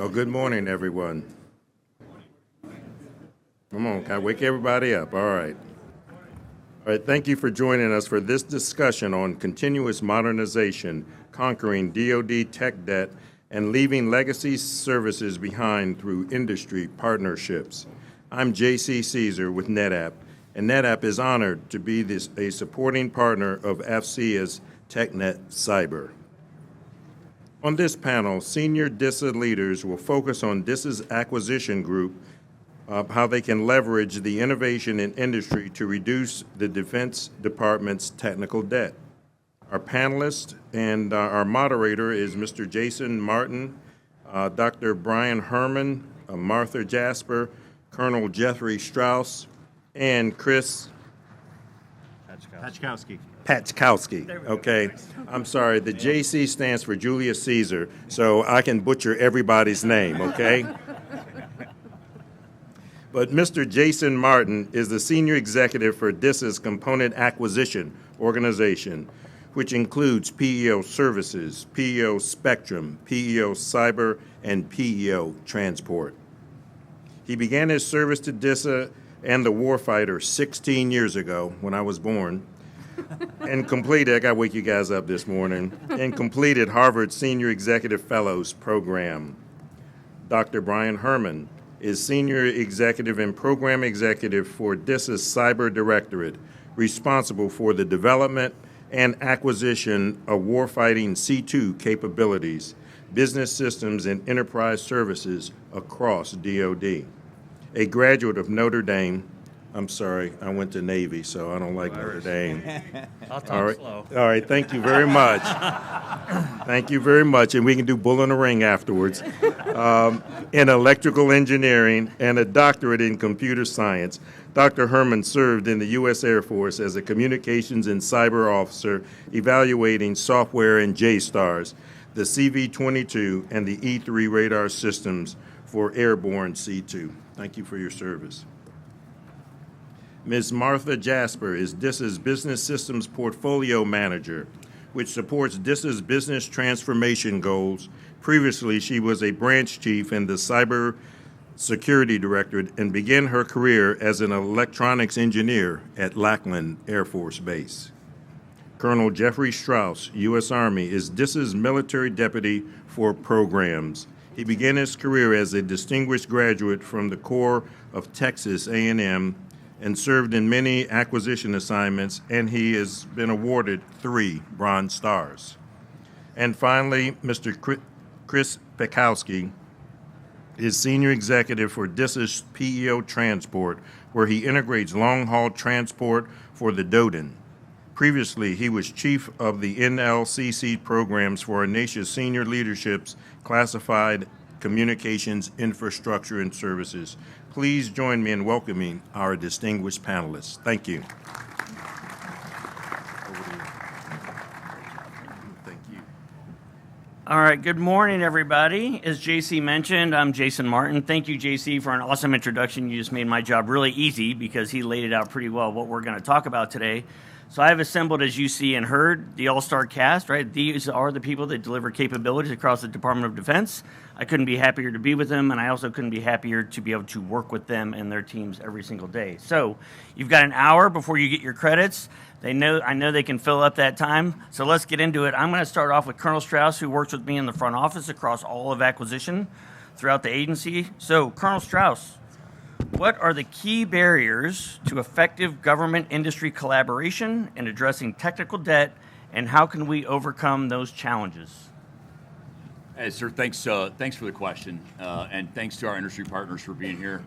Well, good morning, everyone. Come on, can I wake everybody up? All right. All right, thank you for joining us for this discussion on continuous modernization, conquering DoD tech debt, and leaving legacy services behind through industry partnerships. I'm J.C. Caesar with NetApp, and NetApp is honored to be a supporting partner of AFCEA's TechNet Cyber. On this panel, senior DISA leaders will focus on DISA's acquisition group, how they can leverage the innovation in industry to reduce the Defense Department's technical debt. Our panelist and our moderator is Mr. Jason Martin, Dr. Brian Herman, Martha Jasper, Colonel Jeffrey Strauss, and Chris Patchkowski. Okay, I'm sorry, the JC stands for Julius Caesar, so I can butcher everybody's name, okay? But Mr. Jason Martin is the senior executive for DISA's component acquisition organization, which includes PEO Services, PEO Spectrum, PEO Cyber, and PEO Transport. He began his service to DISA and the warfighter 16 years ago when I was born, and completed, I got to wake you guys up this morning, and completed Harvard's Senior Executive Fellows Program. Dr. Brian Herman is Senior Executive and Program Executive for DISA's Cyber Directorate, responsible for the development and acquisition of warfighting C2 capabilities, business systems, and enterprise services across DoD. A graduate of Notre Dame. I'm sorry, I went to Navy, so I don't like Notre Dame. I'll talk slow. All right, thank you very much. Thank you very much, and we can do bull in the ring afterwards. In electrical engineering and a doctorate in computer science, Dr. Herman served in the U.S. Air Force as a communications and cyber officer evaluating software and JSTARS, the CV-22, and the E-3 radar systems for airborne C2. Thank you for your service. Ms. Martha Jasper is DISA's Business Systems Portfolio Manager, which supports DISA's business transformation goals. Previously, she was a branch chief in the Cyber Security Directorate and began her career as an electronics engineer at Lackland Air Force Base. Colonel Jeffrey Strauss, U.S. Army, is DISA's military deputy for programs. He began his career as a distinguished graduate from the Corps of Texas A&M and served in many acquisition assignments, and he has been awarded 3 Bronze Stars. And finally, Mr. Chris Patchkowski is Senior Executive for DISA's PEO Transport, where he integrates long-haul transport for the DoD. Previously, he was Chief of the NLCC programs for our nation's senior leadership's classified communications infrastructure and services. Please join me in welcoming our distinguished panelists. Thank you. Thank you. All right, good morning, everybody. As JC mentioned, I'm Jason Martin. Thank you, JC, for an awesome introduction. You just made my job really easy because he laid it out pretty well what we're going to talk about today. So I've assembled, as you see and heard, the all-star cast, right? These are the people that deliver capabilities across the Department of Defense. I couldn't be happier to be with them, and I also couldn't be happier to be able to work with them and their teams every single day. So you've got an hour before you get your credits. I know they can fill up that time, so let's get into it. I'm going to start off with Colonel Strauss, who works with me in the front office across all of acquisition throughout the agency. So, Colonel Strauss, what are the key barriers to effective government-industry collaboration in addressing technical debt, and how can we overcome those challenges? Hey, sir, thanks for the question, and thanks to our industry partners for being here.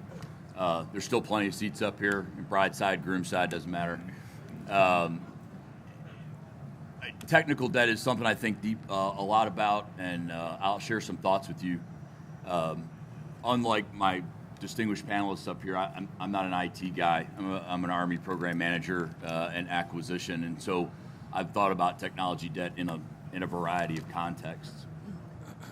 There's still plenty of seats up here, bride side, groom side, doesn't matter. Technical debt is something I think a lot about, and I'll share some thoughts with you. Unlike my distinguished panelists up here, I'm not an IT guy. I'm an Army program manager and acquisition, and so I've thought about technology debt in a variety of contexts.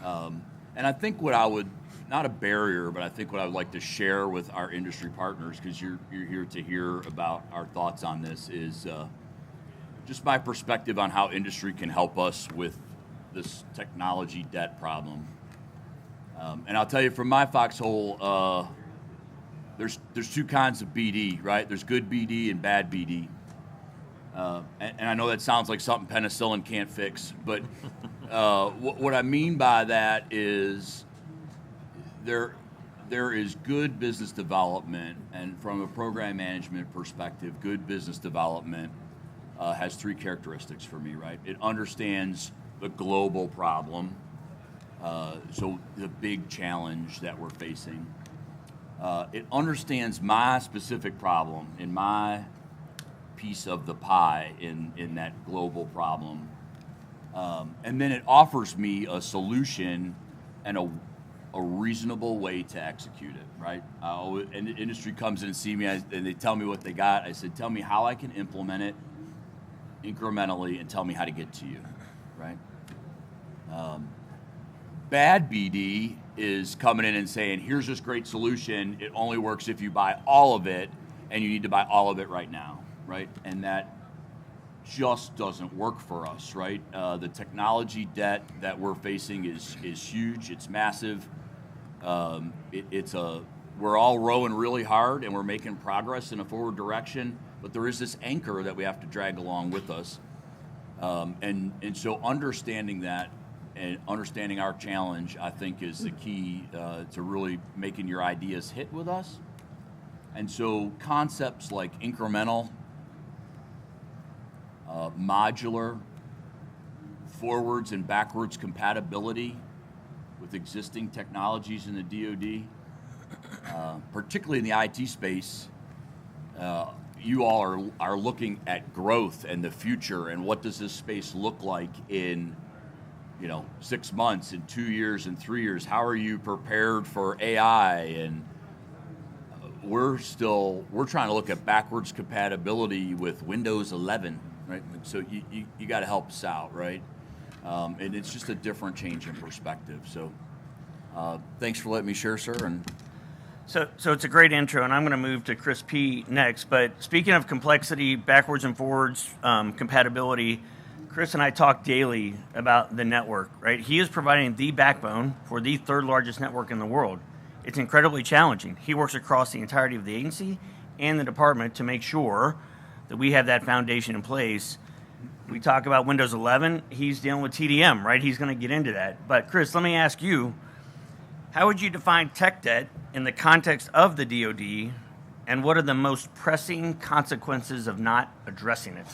And I think what I would, not a barrier, but I think what I would like to share with our industry partners, because you're here to hear about our thoughts on this, is just my perspective on how industry can help us with this technology debt problem. And I'll tell you, from my foxhole, there's two kinds of BD, right? There's good BD and bad BD. And I know that sounds like something penicillin can't fix, but what I mean by that is there is good business development, and from a program management perspective, good business development has three characteristics for me, right? It understands the global problem, so the big challenge that we're facing. It understands my specific problem in my piece of the pie in that global problem. And then it offers me a solution and a reasonable way to execute it, right? And the industry comes in and see me and they tell me what they got. I said, tell me how I can implement it incrementally and tell me how to get to you, right? Bad BD is coming in and saying, here's this great solution. It only works if you buy all of it, and you need to buy all of it right now, right? And that just doesn't work for us, right? The technology debt that we're facing is huge. It's massive. We're all rowing really hard, and we're making progress in a forward direction, but there is this anchor that we have to drag along with us. And so understanding that and understanding our challenge, I think, is the key to really making your ideas hit with us. And so concepts like incremental, modular, forwards and backwards compatibility with existing technologies in the DoD, particularly in the IT space, you all are looking at growth and the future and what does this space look like in 6 months and 2 years and 3 years. How are you prepared for AI? And we're trying to look at backwards compatibility with Windows 11, right? So you got to help us out, right? And it's just a different change in perspective. So thanks for letting me share, sir. And So it's a great intro, and I'm going to move to Chris P. next. But speaking of complexity, backwards and forwards compatibility, Chris and I talk daily about the network, right? He is providing the backbone for the third largest network in the world. It's incredibly challenging. He works across the entirety of the agency and the department to make sure that we have that foundation in place. We talk about Windows 11. He's dealing with TDM, right? He's going to get into that. But Chris, let me ask you, how would you define tech debt in the context of the DoD, and what are the most pressing consequences of not addressing it?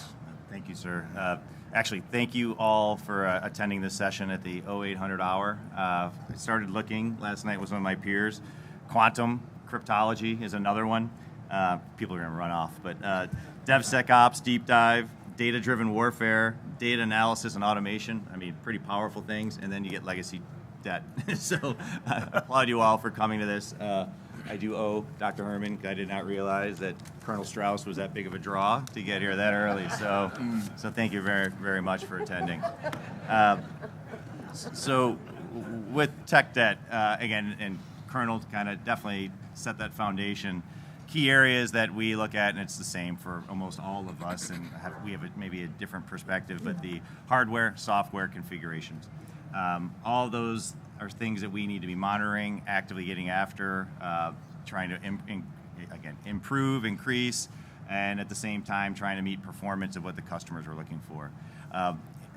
Thank you, sir. Actually, thank you all for attending this session at the 0800 hour. I started looking, last night was one of my peers. Quantum cryptology is another one. People are going to run off, but DevSecOps, deep dive, data-driven warfare, data analysis and automation. I mean, pretty powerful things, and then you get legacy debt. So I applaud you all for coming to this. I do owe Dr. Herman. I did not realize that Colonel Strauss was that big of a draw to get here that early. So thank you very, very much for attending. So with tech debt, again, and Colonel kind of definitely set that foundation. Key areas that we look at, and it's the same for almost all of us, and we have maybe a different perspective, but the hardware, software configurations. All those are things that we need to be monitoring, actively getting after, trying to, improve, increase, and at the same time trying to meet performance of what the customers are looking for.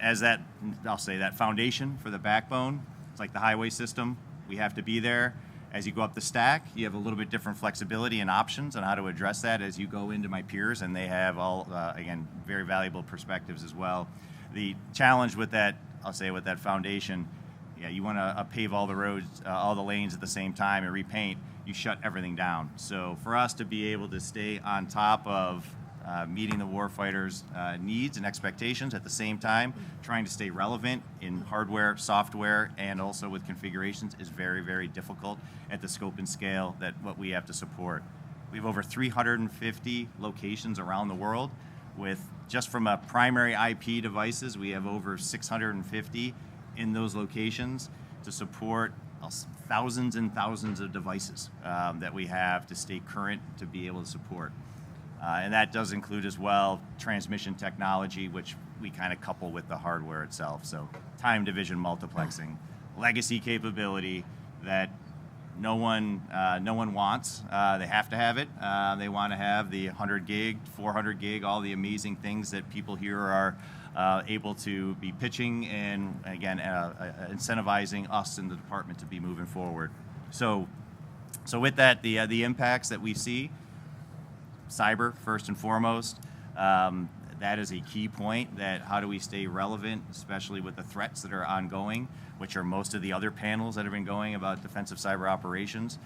As that, I'll say, that foundation for the backbone, it's like the highway system. We have to be there. As you go up the stack, you have a little bit different flexibility and options on how to address that as you go into my peers, and they have all, again, very valuable perspectives as well. The challenge with that, I'll say, with that foundation, you want to pave all the roads, all the lanes at the same time and repaint, you shut everything down. So for us to be able to stay on top of meeting the warfighters' needs and expectations at the same time, trying to stay relevant in hardware, software, and also with configurations is very, very difficult at the scope and scale that what we have to support. We have over 350 locations around the world with, just from a primary IP devices, we have over 650 in those locations to support thousands and thousands of devices that we have to stay current to be able to support. And that does include as well transmission technology, which we kind of couple with the hardware itself. So time division multiplexing, legacy capability, that no one wants. They have to have it. They want to have the 100 gig, 400 gig, all the amazing things that people here are able to be pitching and, again, incentivizing us in the department to be moving forward. So with that, the impacts that we see, cyber first and foremost, that is a key point, that how do we stay relevant, especially with the threats that are ongoing, which are most of the other panels that have been going about defensive cyber operations.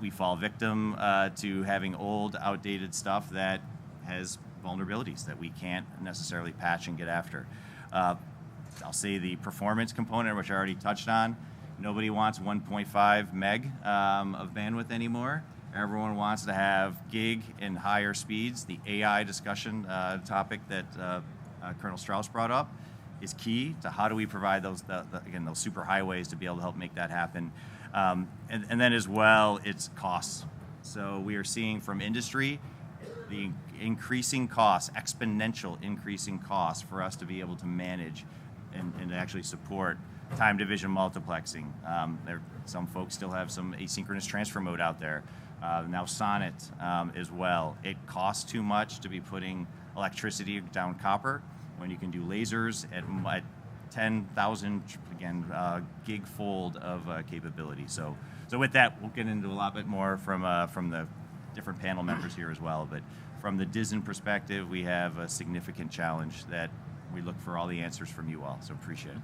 We fall victim to having old, outdated stuff that has vulnerabilities that we can't necessarily patch and get after. I'll say the performance component, which I already touched on. Nobody wants 1.5 meg of bandwidth anymore. Everyone wants to have gig and higher speeds. The AI discussion topic that Colonel Strauss brought up is key to how do we provide those, again, those super highways to be able to help make that happen. And then as well, it's costs. So we are seeing from industry the increasing costs, exponential increasing costs for us to be able to manage and actually support time division multiplexing. Some folks still have some asynchronous transfer mode out there. Now Sonnet as well. It costs too much to be putting electricity down copper when you can do lasers at 10,000 again gig fold of capability. So with that, we'll get into a lot bit more from the different panel members here as well. But from the DISA perspective, we have a significant challenge that we look for all the answers from you all. So appreciate it.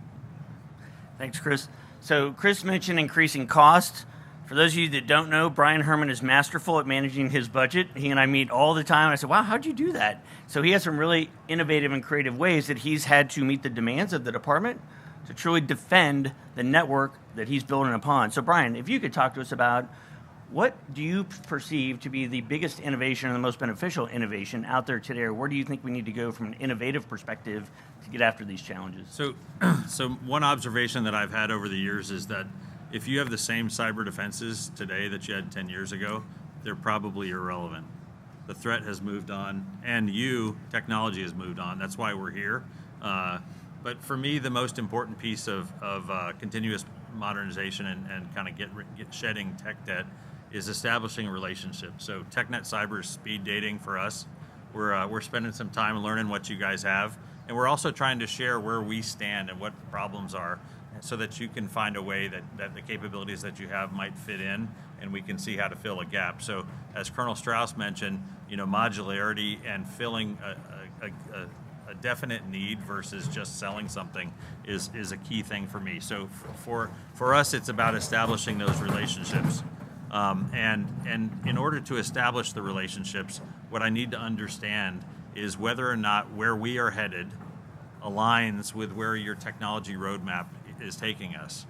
Thanks, Chris. So Chris mentioned increasing cost. For those of you that don't know, Brian Herman is masterful at managing his budget. He and I meet all the time. I said, wow, how'd you do that? So he has some really innovative and creative ways that he's had to meet the demands of the department to truly defend the network that he's building upon. So Brian, if you could talk to us about what do you perceive to be the biggest innovation and the most beneficial innovation out there today, or where do you think we need to go from an innovative perspective to get after these challenges? So one observation that I've had over the years is that if you have the same cyber defenses today that you had 10 years ago, they're probably irrelevant. The threat has moved on, and technology has moved on. That's why we're here. But for me, the most important piece of continuous modernization and kind of get shedding tech debt is establishing relationships. So TechNet Cyber is speed dating for us. We're spending some time learning what you guys have, and we're also trying to share where we stand and what the problems are, so that you can find a way that the capabilities that you have might fit in, and we can see how to fill a gap. So as Colonel Strauss mentioned, modularity and filling a definite need versus just selling something is a key thing for me. So for us, it's about establishing those relationships. And in order to establish the relationships, what I need to understand is whether or not where we are headed aligns with where your technology roadmap is taking us.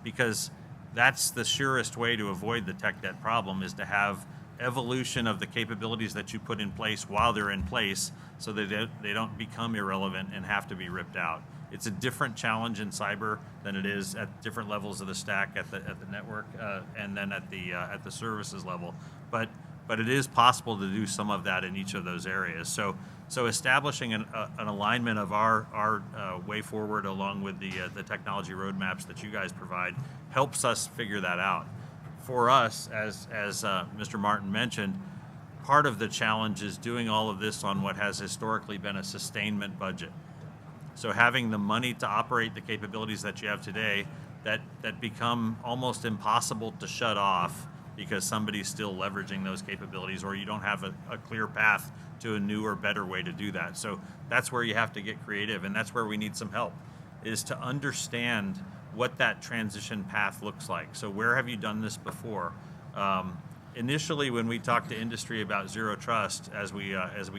Because that's the surest way to avoid the tech debt problem, is to have evolution of the capabilities that you put in place while they're in place, so that they don't become irrelevant and have to be ripped out. It's a different challenge in cyber than it is at different levels of the stack at the network and then at the services level. But it is possible to do some of that in each of those areas. So establishing an alignment of our way forward along with the technology roadmaps that you guys provide helps us figure that out. For us, as Mr. Martin mentioned, part of the challenge is doing all of this on what has historically been a sustainment budget. So having the money to operate the capabilities that you have today that become almost impossible to shut off because somebody's still leveraging those capabilities, or you don't have a clear path to a new or better way to do that. So that's where you have to get creative, and that's where we need some help, is to understand what that transition path looks like. So where have you done this before? Initially, when we talked to industry about zero trust, as we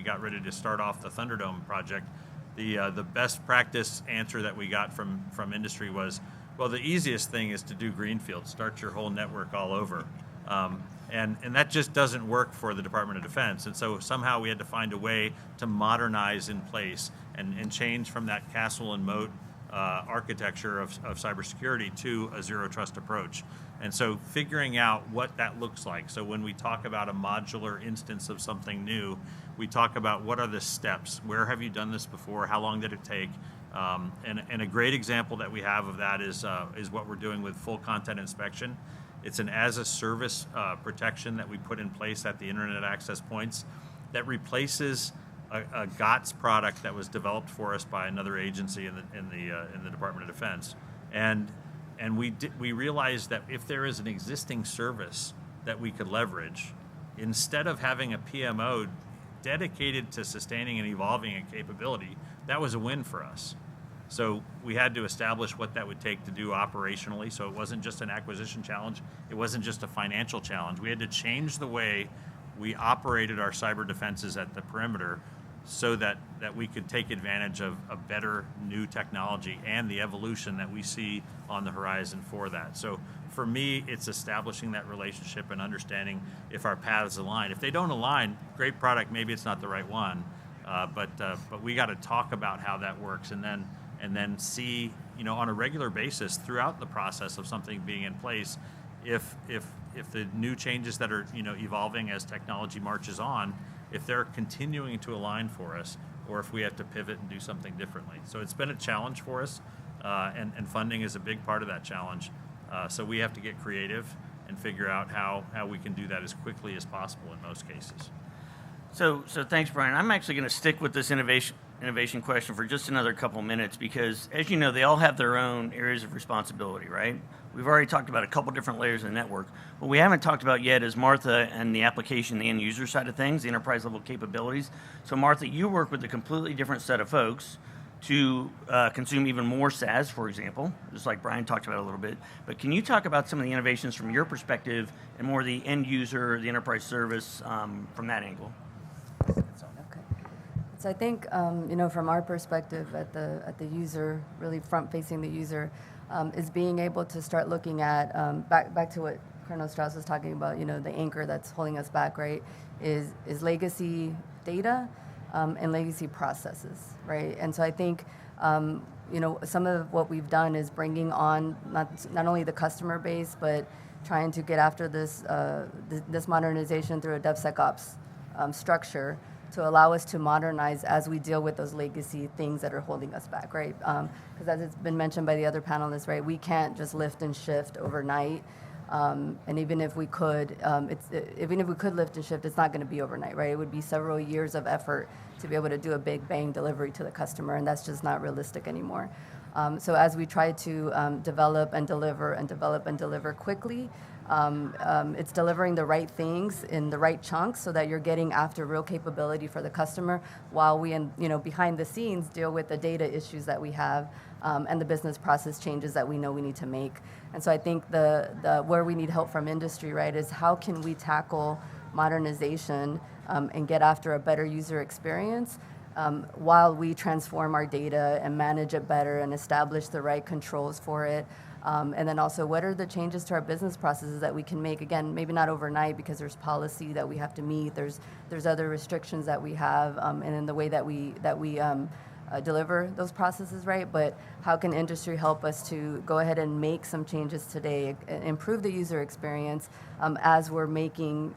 got ready to start off the Thunderdome project, the best practice answer that we got from industry was, well, the easiest thing is to do greenfield, start your whole network all over. And that just doesn't work for the Department of Defense. And so somehow we had to find a way to modernize in place and change from that castle and moat architecture of cybersecurity to a zero trust approach. And so figuring out what that looks like. So when we talk about a modular instance of something new, we talk about what are the steps, where have you done this before, how long did it take, And a great example that we have of that is what we're doing with full content inspection. It's an as-a-service protection that we put in place at the internet access points that replaces a GOTS product that was developed for us by another agency in the Department of Defense. And we realized that if there is an existing service that we could leverage, instead of having a PMO dedicated to sustaining and evolving a capability, that was a win for us. So we had to establish what that would take to do operationally. So it wasn't just an acquisition challenge. It wasn't just a financial challenge. We had to change the way we operated our cyber defenses at the perimeter so that we could take advantage of a better new technology and the evolution that we see on the horizon for that. So for me, it's establishing that relationship and understanding if our paths align. If they don't align, great product, maybe it's not the right one. But we got to talk about how that works and then see, on a regular basis throughout the process of something being in place, if the new changes that are evolving as technology marches on, if they're continuing to align for us, or if we have to pivot and do something differently. So it's been a challenge for us, and funding is a big part of that challenge. So we have to get creative and figure out how we can do that as quickly as possible in most cases. So thanks, Brian. I'm actually going to stick with this innovation question for just another couple minutes because, as you know, they all have their own areas of responsibility, right? We've already talked about a couple different layers of the network. What we haven't talked about yet is Martha and the application, the end user side of things, the enterprise level capabilities. So Martha, you work with a completely different set of folks to consume even more SaaS, for example, just like Brian talked about a little bit. But can you talk about some of the innovations from your perspective and more the end user, the enterprise service from that angle? Okay. So I think, from our perspective at the user, really front-facing the user, is being able to start looking at, back to what Colonel Strauss was talking about, the anchor that's holding us back, right, is legacy data and legacy processes, right? And so I think, some of what we've done is bringing on not only the customer base, but trying to get after this modernization through a DevSecOps structure to allow us to modernize as we deal with those legacy things that are holding us back, right? Because as it's been mentioned by the other panelists, right, we can't just lift and shift overnight. And even if we could, lift and shift, it's not going to be overnight, right? It would be several years of effort to be able to do a big bang delivery to the customer, and that's just not realistic anymore. So as we try to develop and deliver quickly, it's delivering the right things in the right chunks so that you're getting after real capability for the customer while we, behind the scenes, deal with the data issues that we have and the business process changes that we know we need to make. And so I think the where we need help from industry, right, is how can we tackle modernization and get after a better user experience while we transform our data and manage it better and establish the right controls for it. And then also, what are the changes to our business processes that we can make? Again, maybe not overnight because there's policy that we have to meet. There's other restrictions that we have, and in the way that we deliver those processes, right? But how can industry help us to go ahead and make some changes today, improve the user experience as we're making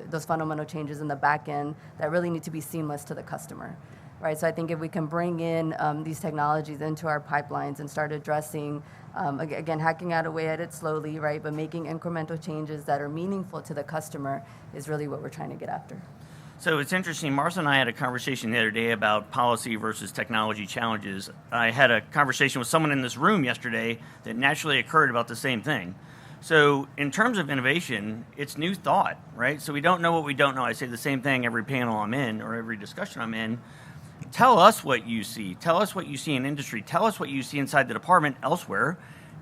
those fundamental changes in the back end that really need to be seamless to the customer, right? So I think if we can bring in these technologies into our pipelines and start addressing, again, hacking out away at it slowly, right? But making incremental changes that are meaningful to the customer is really what we're trying to get after. So it's interesting, Martha and I had a conversation the other day about policy versus technology challenges. I had a conversation with someone in this room yesterday that naturally occurred about the same thing. So in terms of innovation, it's new thought, right? So we don't know what we don't know. I say the same thing every panel I'm in or every discussion I'm in. Tell us what you see. Tell us what you see in industry. Tell us what you see inside the department elsewhere,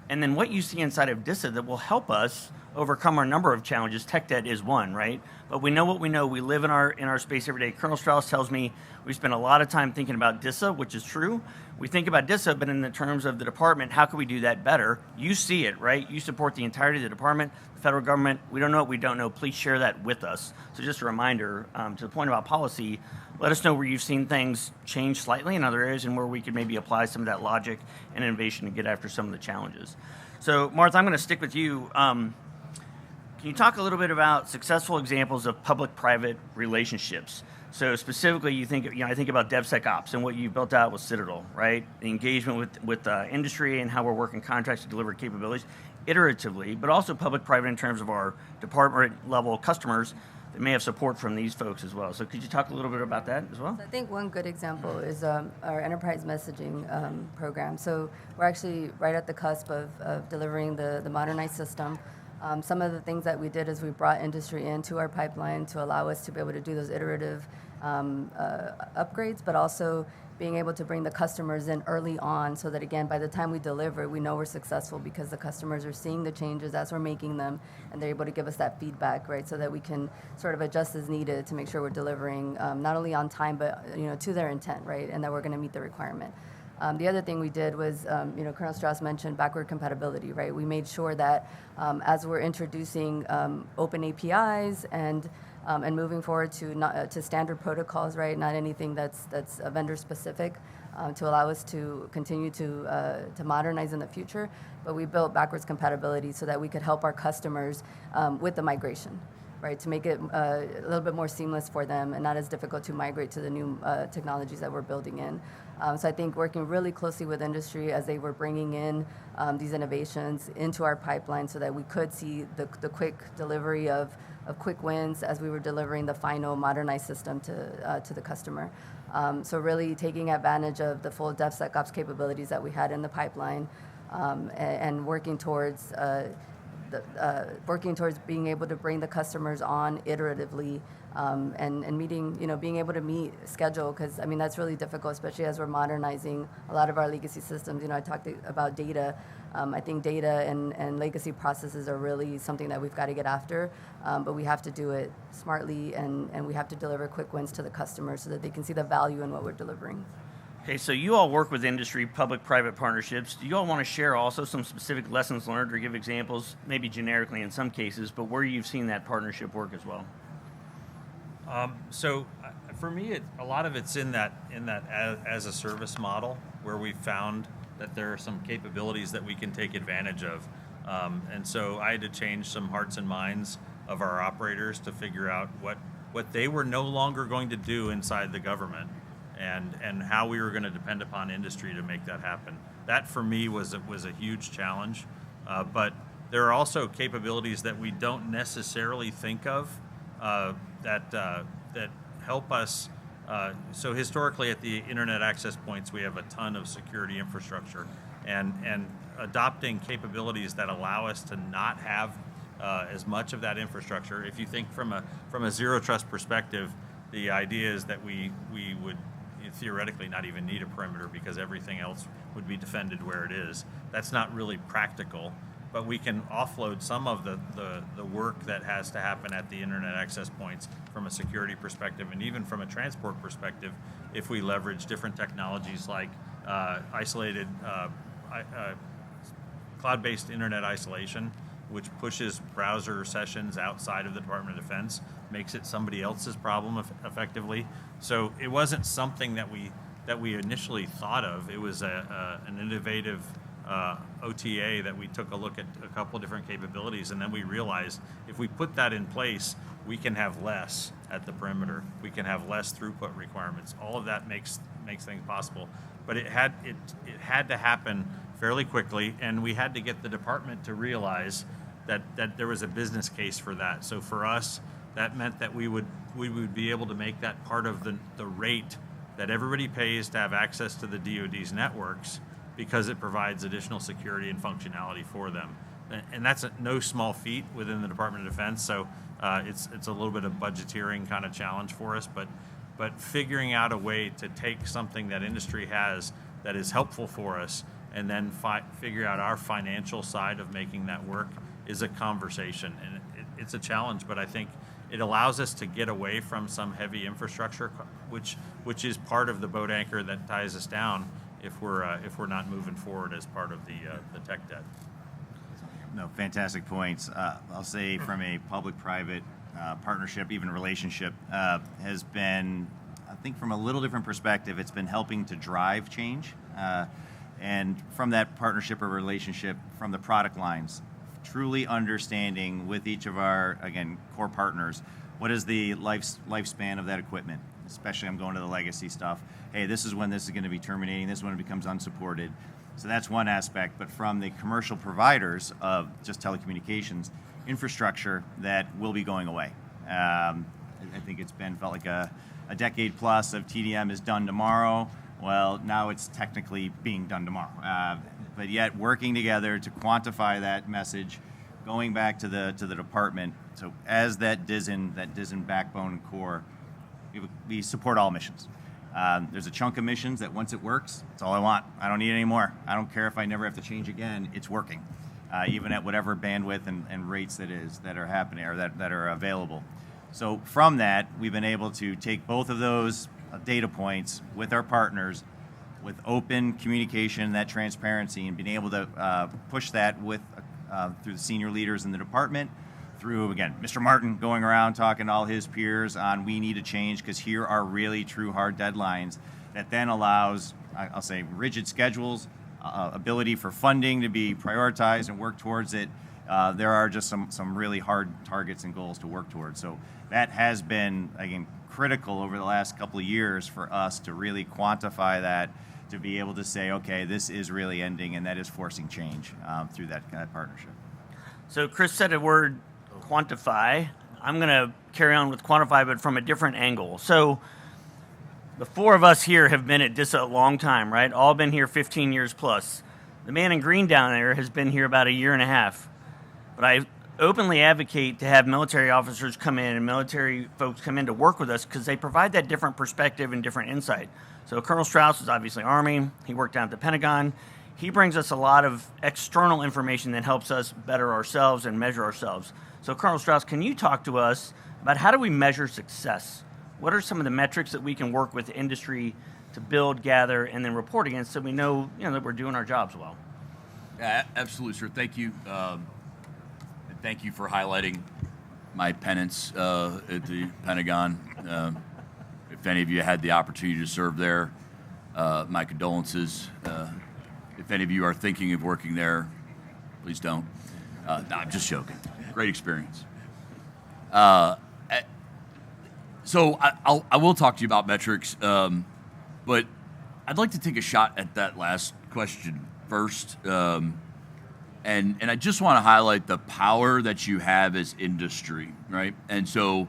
and then what you see inside of DISA that will help us overcome our number of challenges. Tech debt is one, right? But we know what we know. We live in our space every day. Colonel Strauss tells me we spend a lot of time thinking about DISA, which is true. We think about DISA, but in the terms of the department, how can we do that better? You see it, right? You support the entirety of the department, the federal government. We don't know what we don't know. Please share that with us. So just a reminder, to the point about policy, let us know where you've seen things change slightly in other areas and where we could maybe apply some of that logic and innovation to get after some of the challenges. So, Martha, I'm going to stick with you. Can you talk a little bit about successful examples of public-private relationships? So specifically, I think about DevSecOps and what you built out with Citadel, right? The engagement with industry and how we're working contracts to deliver capabilities iteratively, but also public-private in terms of our department-level customers that may have support from these folks as well. So could you talk a little bit about that as well? I think one good example is our enterprise messaging program. So we're actually right at the cusp of delivering the modernized system. Some of the things that we did is we brought industry into our pipeline to allow us to be able to do those iterative upgrades, but also being able to bring the customers in early on so that, again, by the time we deliver, we know we're successful because the customers are seeing the changes as we're making them, and they're able to give us that feedback, right, so that we can sort of adjust as needed to make sure we're delivering not only on time, but to their intent, right, and that we're going to meet the requirement. The other thing we did was, Colonel Strauss mentioned backward compatibility, right? We made sure that as we're introducing open APIs and moving forward to standard protocols, right? Not anything that's vendor specific, to allow us to continue to modernize in the future. But we built backwards compatibility so that we could help our customers with the migration, right? To make it a little bit more seamless for them and not as difficult to migrate to the new technologies that we're building in. So I think working really closely with industry as they were bringing in these innovations into our pipeline so that we could see the quick delivery of quick wins as we were delivering the final modernized system to the customer. So really taking advantage of the full DevSecOps capabilities that we had in the pipeline and working towards being able to bring the customers on iteratively and meeting, being able to meet schedule, because I mean that's really difficult, especially as we're modernizing a lot of our legacy systems. I talked about data. I think data and legacy processes are really something that we've got to get after, but we have to do it smartly and we have to deliver quick wins to the customers so that they can see the value in what we're delivering. Okay, so you all work with industry, public-private partnerships. Do you all want to share also some specific lessons learned or give examples, maybe generically in some cases, but where you've seen that partnership work as well? So for me, a lot of it's in that as a service model where we found that there are some capabilities that we can take advantage of. And so I had to change some hearts and minds of our operators to figure out what they were no longer going to do inside the government and how we were going to depend upon industry to make that happen. That for me was a huge challenge. But there are also capabilities that we don't necessarily think of that help us. So historically at the internet access points, we have a ton of security infrastructure, and adopting capabilities that allow us to not have as much of that infrastructure. If you think from a zero trust perspective, the idea is that we would theoretically not even need a perimeter because everything else would be defended where it is. That's not really practical, but we can offload some of the work that has to happen at the internet access points from a security perspective and even from a transport perspective if we leverage different technologies like isolated cloud-based internet isolation, which pushes browser sessions outside of the Department of Defense, makes it somebody else's problem effectively. So it wasn't something that we initially thought of. It was an innovative OTA that we took a look at a couple different capabilities, and then we realized if we put that in place, we can have less at the perimeter. We can have less throughput requirements. All of that makes things possible. But it had to happen fairly quickly, and we had to get the department to realize that there was a business case for that. So for us, that meant that we would be able to make that part of the rate that everybody pays to have access to the DoD's networks, because it provides additional security and functionality for them. And that's no small feat within the Department of Defense, so it's a little bit of budgeteering kind of challenge for us, but figuring out a way to take something that industry has that is helpful for us and then figure out our financial side of making that work is a conversation. And it's a challenge, but I think it allows us to get away from some heavy infrastructure, which is part of the boat anchor that ties us down if we're not moving forward as part of the tech debt. No, fantastic points. I'll say from a public-private partnership, even relationship, has been, I think from a little different perspective, it's been helping to drive change. And from that partnership or relationship, from the product lines, truly understanding with each of our, again, core partners, what is the lifespan of that equipment? especially I'm going to the legacy stuff. Hey, this is when this is going to be terminating. This is when it becomes unsupported. So that's one aspect. But from the commercial providers of just telecommunications infrastructure, that will be going away. I think it's felt like a decade plus of TDM is done tomorrow. Well, now it's technically being done tomorrow. But yet working together to quantify that message, going back to the department. So as that DISN backbone and core, we support all missions. There's a chunk of missions that once it works, that's all I want. I don't need any more. I don't care if I never have to change again. It's working, even at whatever bandwidth and rates that are happening or that are available. So from that, we've been able to take both of those data points with our partners, with open communication, that transparency, and being able to push that with through the senior leaders in the department, through, again, Mr. Martin going around talking to all his peers on we need to change because here are really true hard deadlines that then allows, I'll say, rigid schedules, ability for funding to be prioritized and work towards it. There are just some really hard targets and goals to work towards. So that has been, again, critical over the last couple of years for us to really quantify that, to be able to say, okay, this is really ending, and that is forcing change through that partnership. So Chris said a word, quantify. I'm going to carry on with quantify, but from a different angle. So the four of us here have been at DISA a long time, right? All been here 15 years plus. The man in green down there has been here about a year and a half. But I openly advocate to have military officers come in and military folks come in to work with us because they provide that different perspective and different insight. So Colonel Strauss is obviously Army. He worked down at the Pentagon. He brings us a lot of external information that helps us better ourselves and measure ourselves. So Colonel Strauss, can you talk to us about how do we measure success? What are some of the metrics that we can work with industry to build, gather, and then report against so we know, that we're doing our jobs well? Yeah, absolutely, sir. Thank you. And thank you for highlighting my penance at the Pentagon. If any of you had the opportunity to serve there, my condolences. If any of you are thinking of working there, please don't. No, I'm just joking. Great experience. So I will talk to you about metrics, but I'd like to take a shot at that last question first. And I just want to highlight the power that you have as industry, right? And so,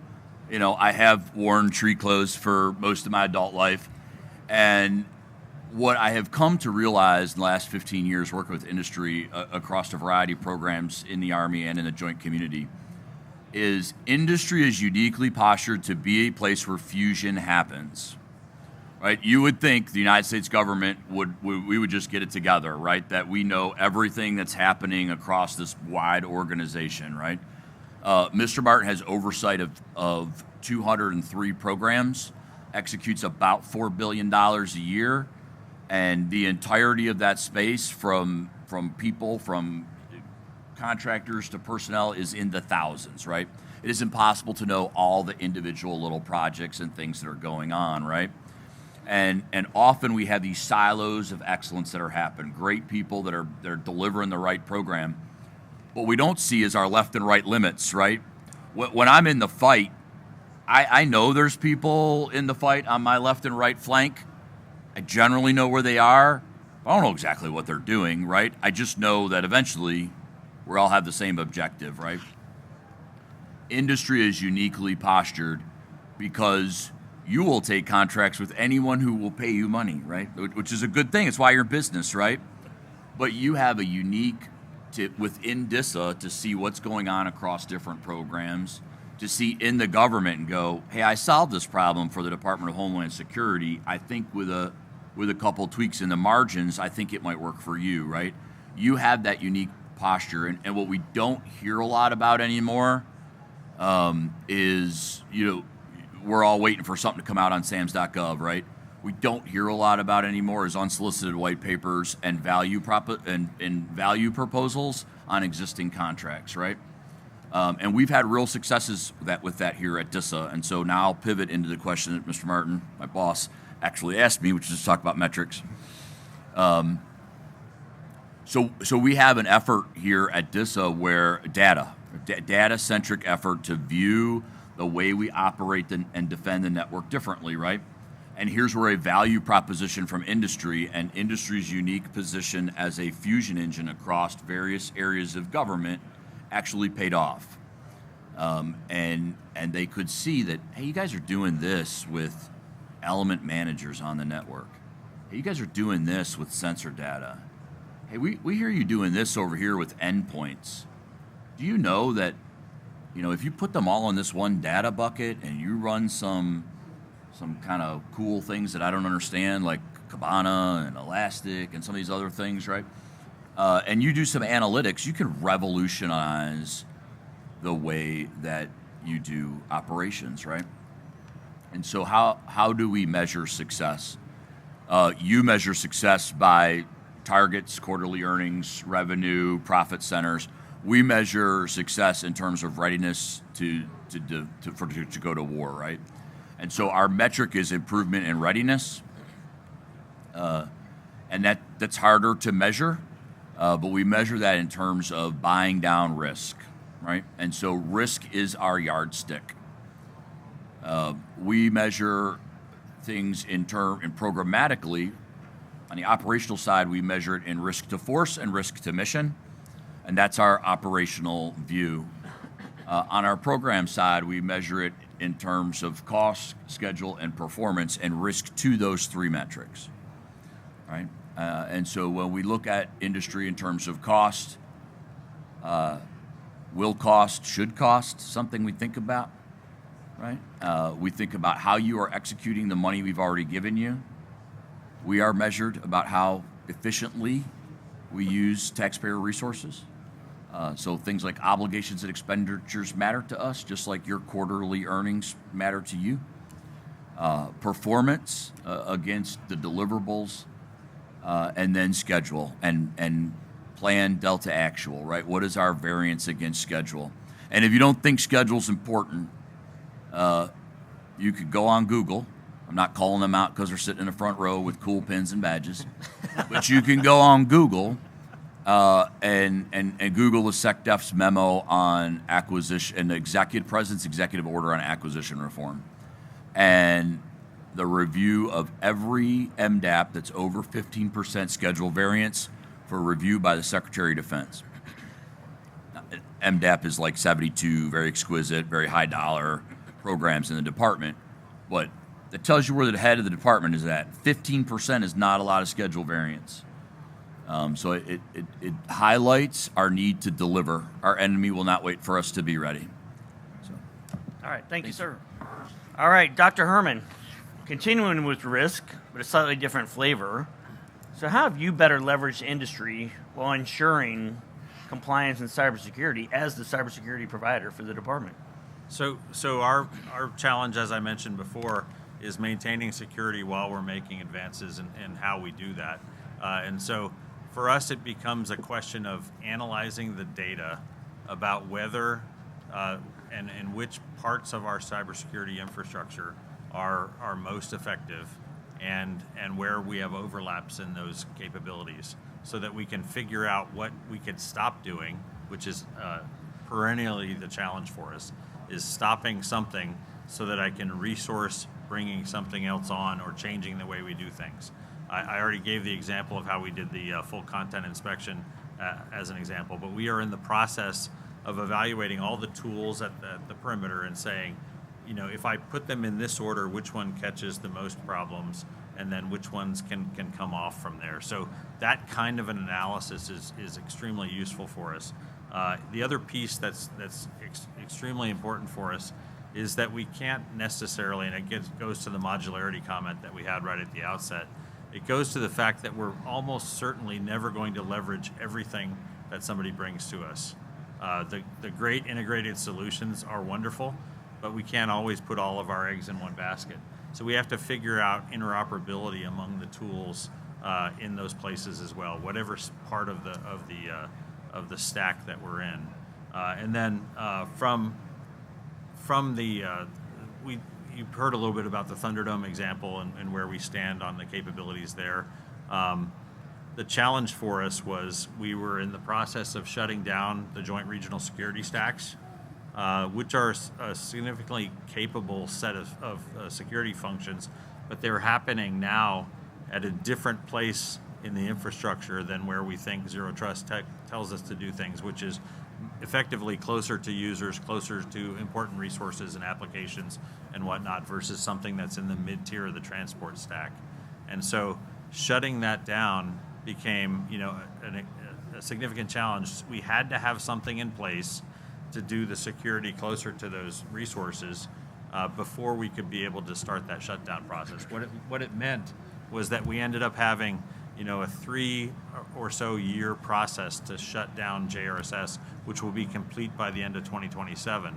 I have worn tree clothes for most of my adult life. And what I have come to realize in the last 15 years working with industry across a variety of programs in the Army and in the joint community is industry is uniquely postured to be a place where fusion happens, right? You would think the United States government we would just get it together, right? That we know everything that's happening across this wide organization, right? Mr. Martin has oversight of 203 programs, executes about $4 billion a year, and the entirety of that space from people, from contractors to personnel is in the thousands, right? It is impossible to know all the individual little projects and things that are going on, right? And often we have these silos of excellence that are happening, great people that are delivering the right program. What we don't see is our left and right limits, right? When I'm in the fight, I know there's people in the fight on my left and right flank. I generally know where they are. I don't know exactly what they're doing, right? I just know that eventually we all have the same objective, right? Industry is uniquely postured because you will take contracts with anyone who will pay you money, right? Which is a good thing. It's why you're in business, right? But you have a unique within DISA to see what's going on across different programs, to see in the government and go, hey, I solved this problem for the Department of Homeland Security. I think with a couple tweaks in the margins, I think it might work for you, right? You have that unique posture. And what we don't hear a lot about anymore is, we're all waiting for something to come out on SAMS.gov, right? We don't hear a lot about anymore is unsolicited white papers and value proposals on existing contracts, right? And we've had real successes with that here at DISA. And so now I'll pivot into the question that Mr. Martin, my boss, actually asked me, which is to talk about metrics. So we have an effort here at DISA where data-centric effort to view the way we operate and defend the network differently, right? And here's where a value proposition from industry and industry's unique position as a fusion engine across various areas of government actually paid off. And they could see that, hey, you guys are doing this with element managers on the network. Hey, you guys are doing this with sensor data. Hey, we hear you doing this over here with endpoints. Do you know that, if you put them all in this one data bucket and you run some kind of cool things that I don't understand, like Kibana and Elastic and some of these other things, right? And you do some analytics, you can revolutionize the way that you do operations, right? And so how do we measure success? You measure success by targets, quarterly earnings, revenue, profit centers. We measure success in terms of readiness to go to war, right? And so our metric is improvement in readiness, and that's harder to measure, but we measure that in terms of buying down risk, right? And so risk is our yardstick. We measure things in programmatically. On the operational side, we measure it in risk to force and risk to mission, and that's our operational view. On our program side, we measure it in terms of cost, schedule, and performance, and risk to those three metrics, right? And so when we look at industry in terms of cost, will cost, should cost, something we think about, right? We think about how you are executing the money we've already given you. We are measured about how efficiently we use taxpayer resources. So things like obligations and expenditures matter to us, just like your quarterly earnings matter to you. Performance against the deliverables, and then schedule and plan delta actual, right? What is our variance against schedule? And if you don't think schedule's important, you could go on Google. I'm not calling them out because they're sitting in the front row with cool pins and badges, but you can go on Google and Google the SecDef's memo on acquisition and the President's executive order on acquisition reform, and the review of every MDAP that's over 15% schedule variance for review by the Secretary of Defense. MDAP is like 72 very exquisite, very high dollar programs in the department, but that tells you where the head of the department is at. 15% is not a lot of schedule variance. So it highlights our need to deliver. Our enemy will not wait for us to be ready. So. All right, thank you, sir. All right, Dr. Herman, continuing with risk, but a slightly different flavor. So how have you better leveraged industry while ensuring compliance and cybersecurity as the cybersecurity provider for the department? So our challenge, as I mentioned before, is maintaining security while we're making advances in how we do that. And so for us, it becomes a question of analyzing the data about whether and which parts of our cybersecurity infrastructure are most effective and where we have overlaps in those capabilities, so that we can figure out what we could stop doing, which is perennially the challenge for us, is stopping something so that I can resource bringing something else on or changing the way we do things. I already gave the example of how we did the full content inspection as an example, but we are in the process of evaluating all the tools at the perimeter and saying, if I put them in this order, which one catches the most problems, and then which ones can come off from there. So that kind of an analysis is extremely useful for us. The other piece that's extremely important for us is that we can't necessarily, and it goes to the modularity comment that we had right at the outset, it goes to the fact that we're almost certainly never going to leverage everything that somebody brings to us. The great integrated solutions are wonderful, but we can't always put all of our eggs in one basket. So we have to figure out interoperability among the tools in those places as well, whatever part of the stack that we're in. And then you've heard a little bit about the Thunderdome example and where we stand on the capabilities there. The challenge for us was we were in the process of shutting down the joint regional security stacks, which are a significantly capable set of security functions, but they're happening now at a different place in the infrastructure than where we think Zero Trust Tech tells us to do things, which is effectively closer to users, closer to important resources and applications and whatnot, versus something that's in the mid-tier of the transport stack. And so shutting that down became, a significant challenge. We had to have something in place to do the security closer to those resources before we could be able to start that shutdown process. What it meant was that we ended up having, a 3 or so year process to shut down JRSS, which will be complete by the end of 2027.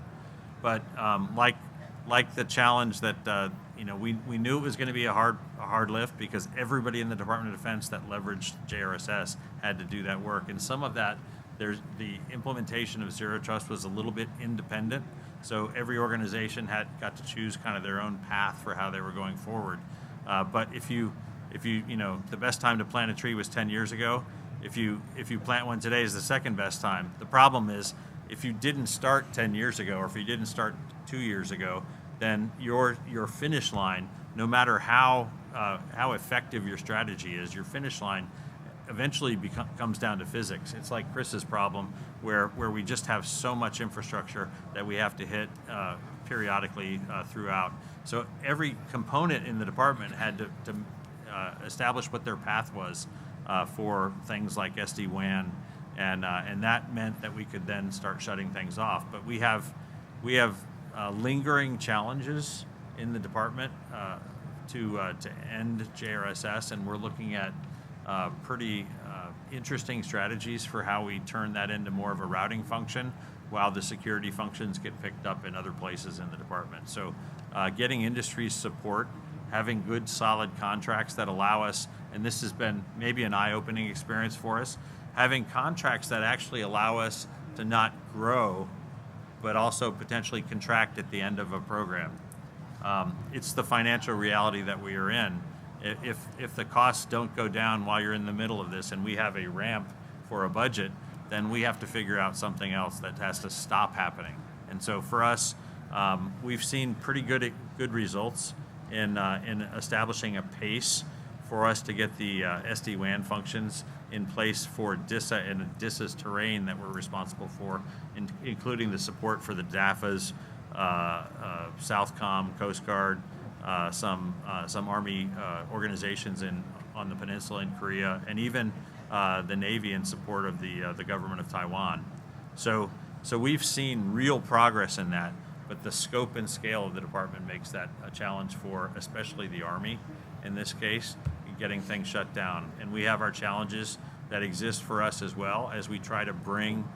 But like the challenge that we knew it was going to be a hard lift, because everybody in the Department of Defense that leveraged JRSS had to do that work, and some of that, the implementation of Zero Trust was a little bit independent. So every organization got to choose kind of their own path for how they were going forward. But if you the best time to plant a tree was 10 years ago. If you plant one today is the second best time. The problem is, if you didn't start 10 years ago, or if you didn't start 2 years ago, then your finish line, no matter how effective your strategy is, your finish line eventually comes down to physics. It's like Chris's problem, where we just have so much infrastructure that we have to hit periodically throughout. So every component in the department had to establish what their path was for things like SD-WAN, and that meant that we could then start shutting things off. But we have lingering challenges in the department to end JRSS, and we're looking at pretty interesting strategies for how we turn that into more of a routing function, while the security functions get picked up in other places in the department. So getting industry support, having good solid contracts that allow us, and this has been maybe an eye-opening experience for us, having contracts that actually allow us to not grow, but also potentially contract at the end of a program. It's the financial reality that we are in. If the costs don't go down while you're in the middle of this, and we have a ramp for a budget, then we have to figure out something else that has to stop happening. And so for us, we've seen pretty good results in establishing a pace for us to get the SD-WAN functions in place for DISA and DISA's terrain that we're responsible for, including the support for the DAFAs, Southcom, Coast Guard, some Army organizations on the peninsula in Korea, and even the Navy in support of the government of Taiwan. So we've seen real progress in that, but the scope and scale of the department makes that a challenge for especially the Army in this case, getting things shut down. And we have our challenges that exist for us as well, as we try to bring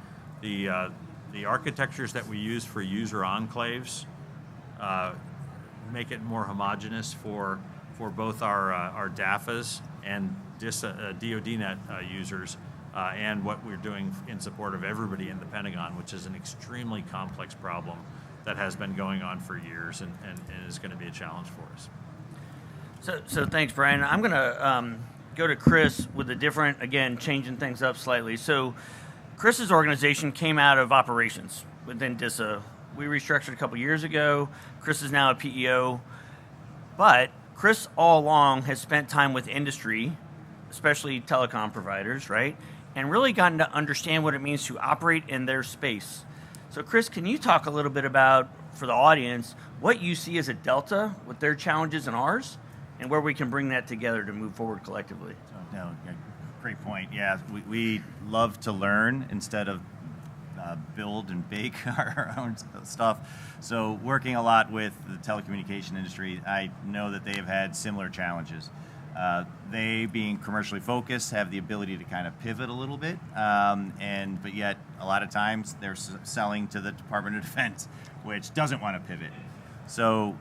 the architectures that we use for user enclaves, make it more homogeneous for both our DAFAs and DISA, DoDNet users, and what we're doing in support of everybody in the Pentagon, which is an extremely complex problem that has been going on for years and is going to be a challenge for us. So thanks, Brian. I'm going to go to Chris with a different, again, changing things up slightly. So Chris's organization came out of operations within DISA. We restructured a couple years ago. Chris is now a PEO. But Chris all along has spent time with industry, especially telecom providers, right? And really gotten to understand what it means to operate in their space. So Chris, can you talk a little bit about, for the audience, what you see as a delta with their challenges and ours, and where we can bring that together to move forward collectively? No, great point. Yeah, we love to learn instead of build and bake our own stuff. So working a lot with the telecommunication industry, I know that they have had similar challenges. They, being commercially focused, have the ability to kind of pivot a little bit, but yet a lot of times they're selling to the Department of Defense, which doesn't want to pivot. So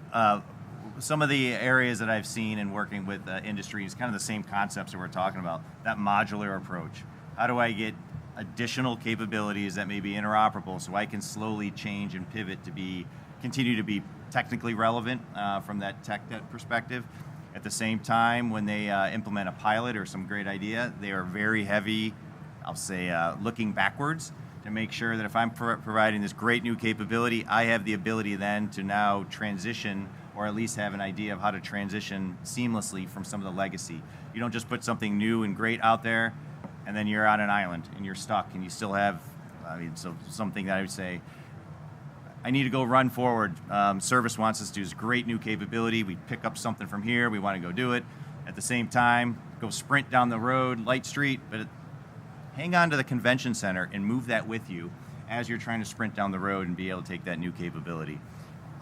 some of the areas that I've seen in working with industry is kind of the same concepts that we're talking about, that modular approach. How do I get additional capabilities that may be interoperable so I can slowly change and pivot to continue to be technically relevant from that tech debt perspective? At the same time, when they implement a pilot or some great idea, they are very heavy, I'll say, looking backwards to to make sure that if I'm providing this great new capability, I have the ability then to now transition, or at least have an idea of how to transition seamlessly from some of the legacy. You don't just put something new and great out there, and then you're on an island and you're stuck, and you still have, so something that I would say, I need to go run forward. Service wants us to do this great new capability. We pick up something from here. We want to go do it. At the same time, go sprint down the road, light street, but hang on to the convention center and move that with you as you're trying to sprint down the road and be able to take that new capability.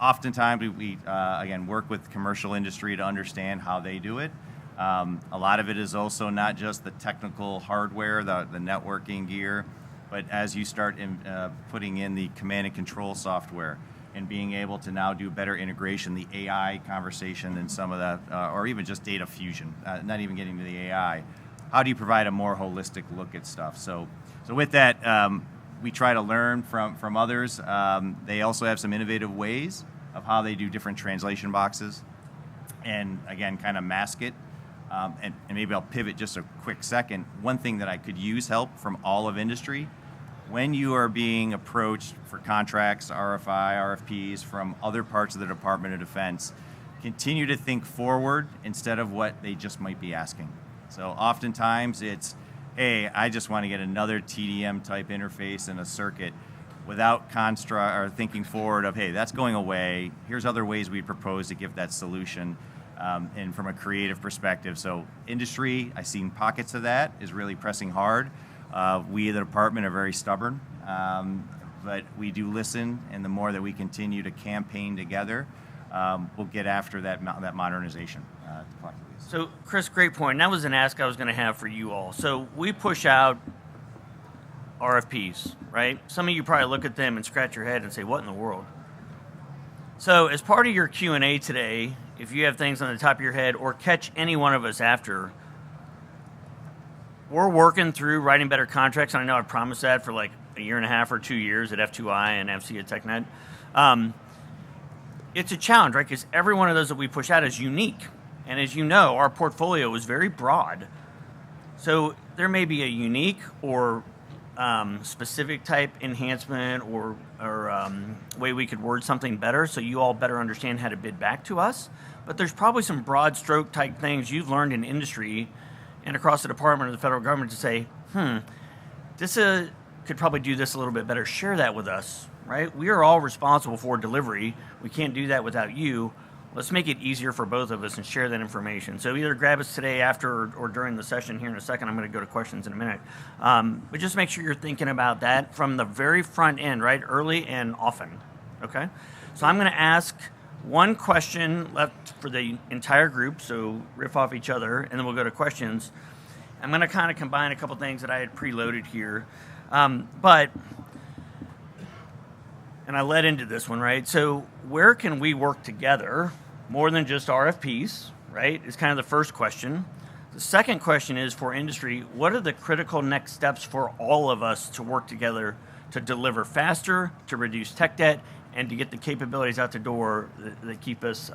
Oftentimes, we again, work with commercial industry to understand how they do it. A lot of it is also not just the technical hardware, the networking gear, but as you start putting in the command and control software and being able to now do better integration, the AI conversation and some of that, or even just data fusion, not even getting to the AI, how do you provide a more holistic look at stuff? So with that, we try to learn from others. They also have some innovative ways of how they do different translation boxes and, again, kind of mask it. And maybe I'll pivot just a quick second. One thing that I could use help from all of industry, when you are being approached for contracts, RFI, RFPs from other parts of the Department of Defense, continue to think forward instead of what they just might be asking. So oftentimes it's, hey, I just want to get another TDM type interface in a circuit without construct or thinking forward of, hey, that's going away. Here's other ways we propose to give that solution. And from a creative perspective. So industry, I've seen pockets of that, is really pressing hard. We, the department, are very stubborn, but we do listen, and the more that we continue to campaign together, we'll get after that modernization. So, Chris, great point. And that was an ask I was going to have for you all. So we push out RFPs, right? Some of you probably look at them and scratch your head and say, what in the world? So as part of your Q&A today, if you have things on the top of your head or catch any one of us after, we're working through writing better contracts. And I know I promised that for like a year and a half or 2 years at F2I and FC at TechNet. It's a challenge, right? Because every one of those that we push out is unique. And as you know, our portfolio is very broad. So there may be a unique or specific type enhancement or way we could word something better so you all better understand how to bid back to us. But there's probably some broad stroke type things you've learned in industry and across the department of the federal government to say, DISA could probably do this a little bit better. Share that with us, right? We are all responsible for delivery. We can't do that without you. Let's make it easier for both of us and share that information. So either grab us today after or during the session here in a second. I'm going to go to questions in a minute. But just make sure you're thinking about that from the very front end, right? Early and often, okay? So I'm going to ask one question left for the entire group, so riff off each other, and then we'll go to questions. I'm going to kind of combine a couple things that I had preloaded here. And I led into this one, right? So where can we work together more than just RFPs, right? Is kind of the first question. The second question is for industry, what are the critical next steps for all of us to work together to deliver faster, to reduce tech debt, and to get the capabilities out the door that keep us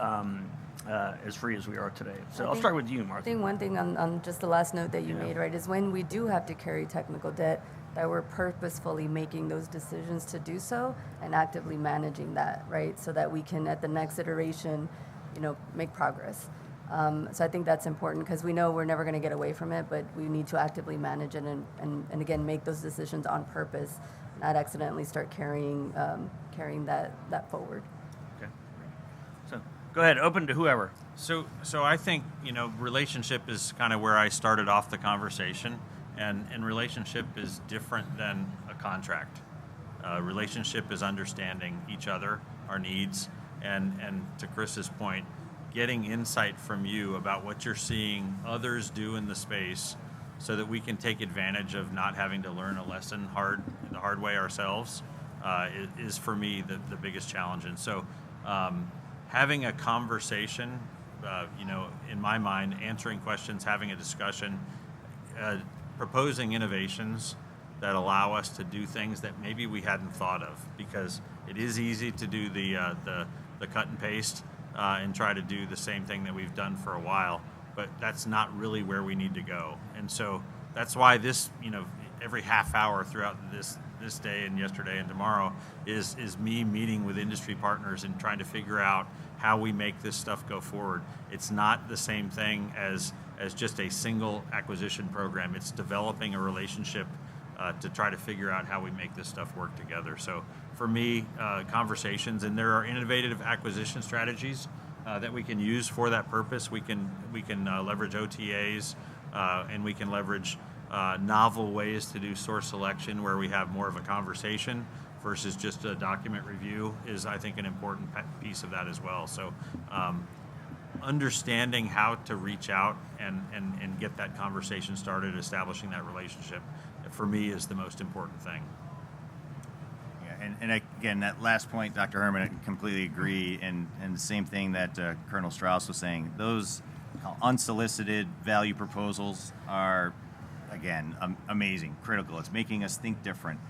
as free as we are today? So I'll start with you, Martha. I think one thing on just the last note that you made, right, is when we do have to carry technical debt, that we're purposefully making those decisions to do so and actively managing that, right? So that we can, at the next iteration, make progress. So I think that's important because we know we're never going to get away from it, but we need to actively manage it and again, make those decisions on purpose, not accidentally start carrying that forward. Okay. So go ahead, open to whoever. So I think, relationship is kind of where I started off the conversation. And relationship is different than a contract. Relationship is understanding each other, our needs, and to Chris's point, getting insight from you about what you're seeing others do in the space so that we can take advantage of not having to learn a lesson the hard way ourselves is for me the biggest challenge. And so having a conversation, in my mind, answering questions, having a discussion, proposing innovations that allow us to do things that maybe we hadn't thought of, because it is easy to do the cut and paste and try to do the same thing that we've done for a while, but that's not really where we need to go. And so that's why this, every half hour throughout this day and yesterday and tomorrow is me meeting with industry partners and trying to figure out how we make this stuff go forward. It's not the same thing as just a single acquisition program. It's developing a relationship to try to figure out how we make this stuff work together. So for me, conversations, and there are innovative acquisition strategies that we can use for that purpose. We can leverage OTAs, and we can leverage novel ways to do source selection where we have more of a conversation versus just a document review is, I think, an important piece of that as well. So understanding how to reach out and get that conversation started, establishing that relationship, for me, is the most important thing. Yeah, and again, that last point, Dr. Herman, I completely agree, and the same thing that Colonel Strauss was saying. Those unsolicited value proposals are, again, amazing, critical. It's making us think different.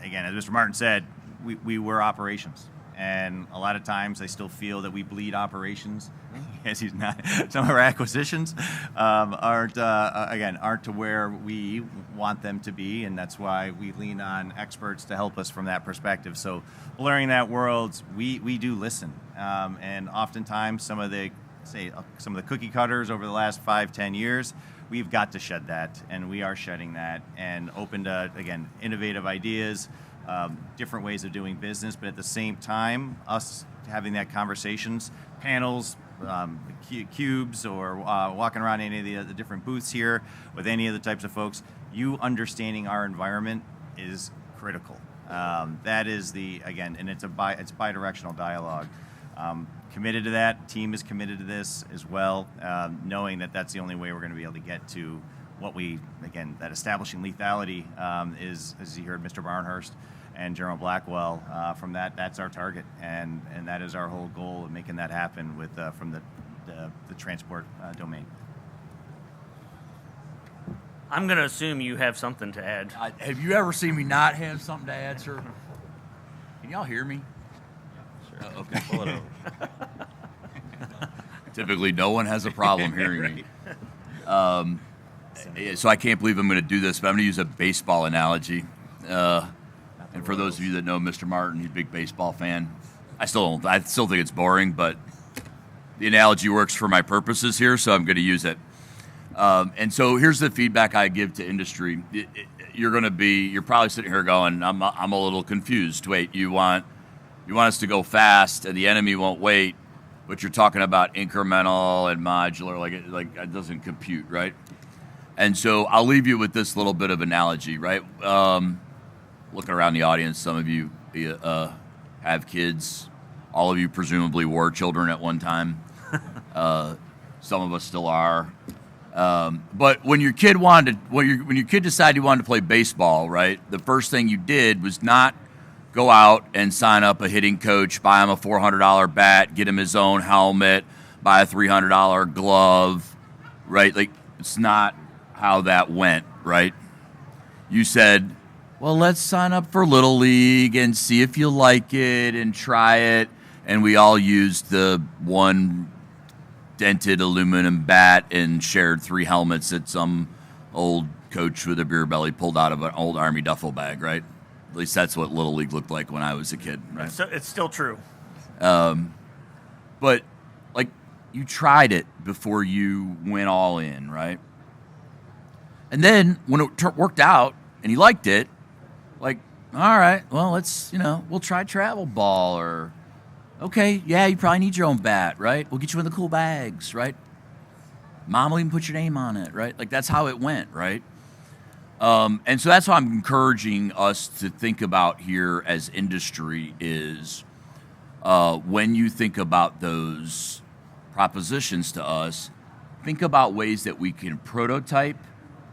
Again, as Mr. Martin said, we were operations, and a lot of times I still feel that we bleed operations. Yes, he's not. Some of our acquisitions aren't to where we want them to be, and that's why we lean on experts to help us from that perspective. So, blurring that world, we do listen, and oftentimes some of the cookie cutters over the last 5-10 years, we've got to shed that, and we are shedding that, and open to, again, innovative ideas, different ways of doing business, but at the same time, us having that conversations, panels, cubes, or walking around any of the different booths here with any of the types of folks, you understanding our environment is critical. That is and it's bi-directional dialogue. Committed to that. Team is committed to this as well, knowing that that's the only way we're going to be able to get to what that establishing lethality is, as you heard Mr. Barnhurst and General Blackwell, from that's our target, and that is our whole goal of making that happen with from the transport domain. I'm going to assume you have something to add. Have you ever seen me not have something to add, sir? Can y'all hear me? Sure. Okay. Pull it over. Typically, no one has a problem hearing me. So I can't believe I'm going to do this, but I'm going to use a baseball analogy. And for those of you that know Mr. Martin, he's a big baseball fan. I still think it's boring, but the analogy works for my purposes here, so I'm going to use it. And so here's the feedback I give to industry. You're probably sitting here going, I'm a little confused. Wait, you want us to go fast, and the enemy won't wait, but you're talking about incremental and modular, like it doesn't compute, right? And so I'll leave you with this little bit of analogy, right? Looking around the audience, some of you have kids. All of you presumably were children at one time. Some of us still are. But when your kid decided he wanted to play baseball, right? The first thing you did was not go out and sign up a hitting coach, buy him a $400 bat, get him his own helmet, buy a $300 glove, right? Like, it's not how that went, right? You said, well, let's sign up for Little League and see if you like it and try it. And we all used the one dented aluminum bat and shared 3 helmets that some old coach with a beer belly pulled out of an old Army duffel bag, right? At least that's what Little League looked like when I was a kid, right? So it's still true. But, like, you tried it before you went all in, right? And then when it worked out and you liked it, like, all right, well, we'll try travel ball, or, okay, yeah, you probably need your own bat, right? We'll get you in the cool bags, right? Mom will even put your name on it, right? Like, that's how it went, right? And so that's what I'm encouraging us to think about here as industry is when you think about those propositions to us, think about ways that we can prototype,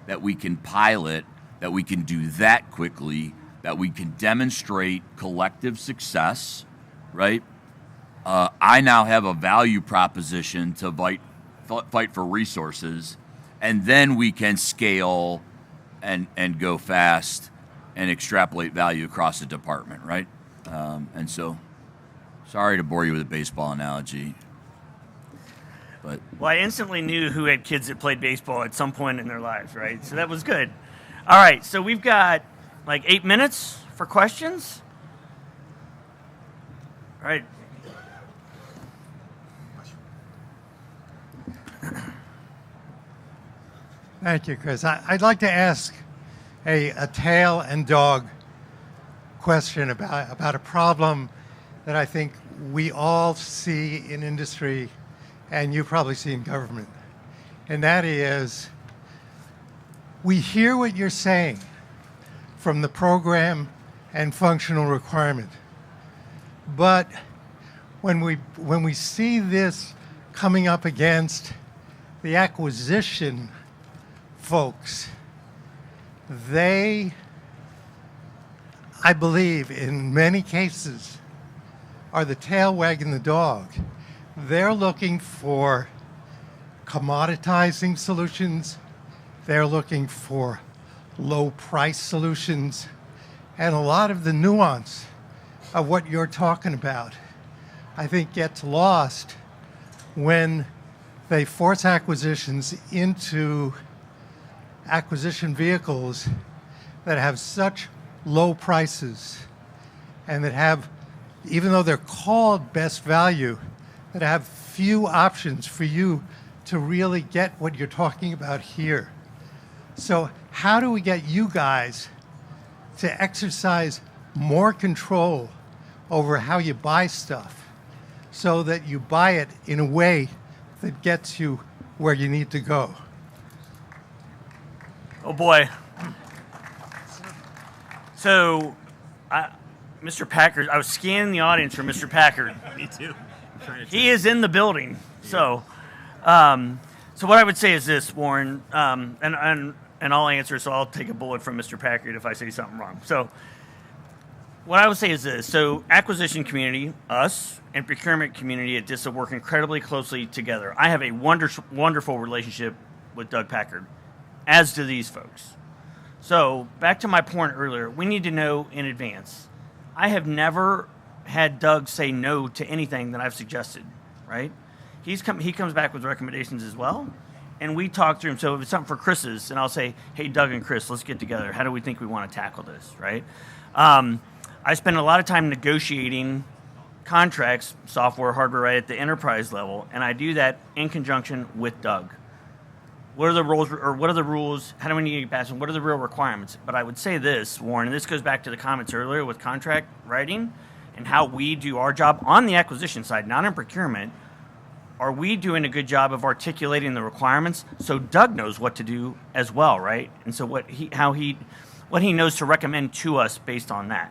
that we can pilot, that we can do that quickly, that we can demonstrate collective success, right? I now have a value proposition to fight for resources, and then we can scale and go fast and extrapolate value across the department, right? And so, sorry to bore you with a baseball analogy, but Well, I instantly knew who had kids that played baseball at some point in their lives, right? So that was good. All right, so we've got like 8 minutes for questions. All right. Thank you, Chris. I'd like to ask a tail and dog question about a problem that I think we all see in industry, and you probably see in government. And that is, we hear what you're saying from the program and functional requirement. But when we see this coming up against the acquisition folks, they, I believe, in many cases, are the tail wagging the dog. They're looking for commoditizing solutions. They're looking for low price solutions. And a lot of the nuance of what you're talking about, I think, gets lost when they force acquisitions into acquisition vehicles that have such low prices and that have, even though they're called best value, that have few options for you to really get what you're talking about here. So how do we get you guys to exercise more control over how you buy stuff so that you buy it in a way that gets you where you need to go? Oh boy. So, Mr. Packard, I was scanning the audience for Mr. Packard. Me too. He is in the building. So, so what I would say is this, Warren, and I'll answer, so I'll take a bullet from Mr. Packard if I say something wrong. So, what I would say is this. So, acquisition community, us, and procurement community at DISA work incredibly closely together. I have a wonderful relationship with Doug Packard, as do these folks. So, back to my point earlier, we need to know in advance. I have never had Doug say no to anything that I've suggested, right? He comes back with recommendations as well, and we talk through them. So if it's something for Chris's, and I'll say, hey, Doug and Chris, let's get together. How do we think we want to tackle this, right? I spend a lot of time negotiating contracts, software, hardware, right, at the enterprise level, and I do that in conjunction with Doug. What are the roles, or what are the rules? How do we need to get past them? What are the real requirements? But I would say this, Warren, and this goes back to the comments earlier with contract writing and how we do our job on the acquisition side, not in procurement. Are we doing a good job of articulating the requirements so Doug knows what to do as well, right? And so what he knows to recommend to us based on that.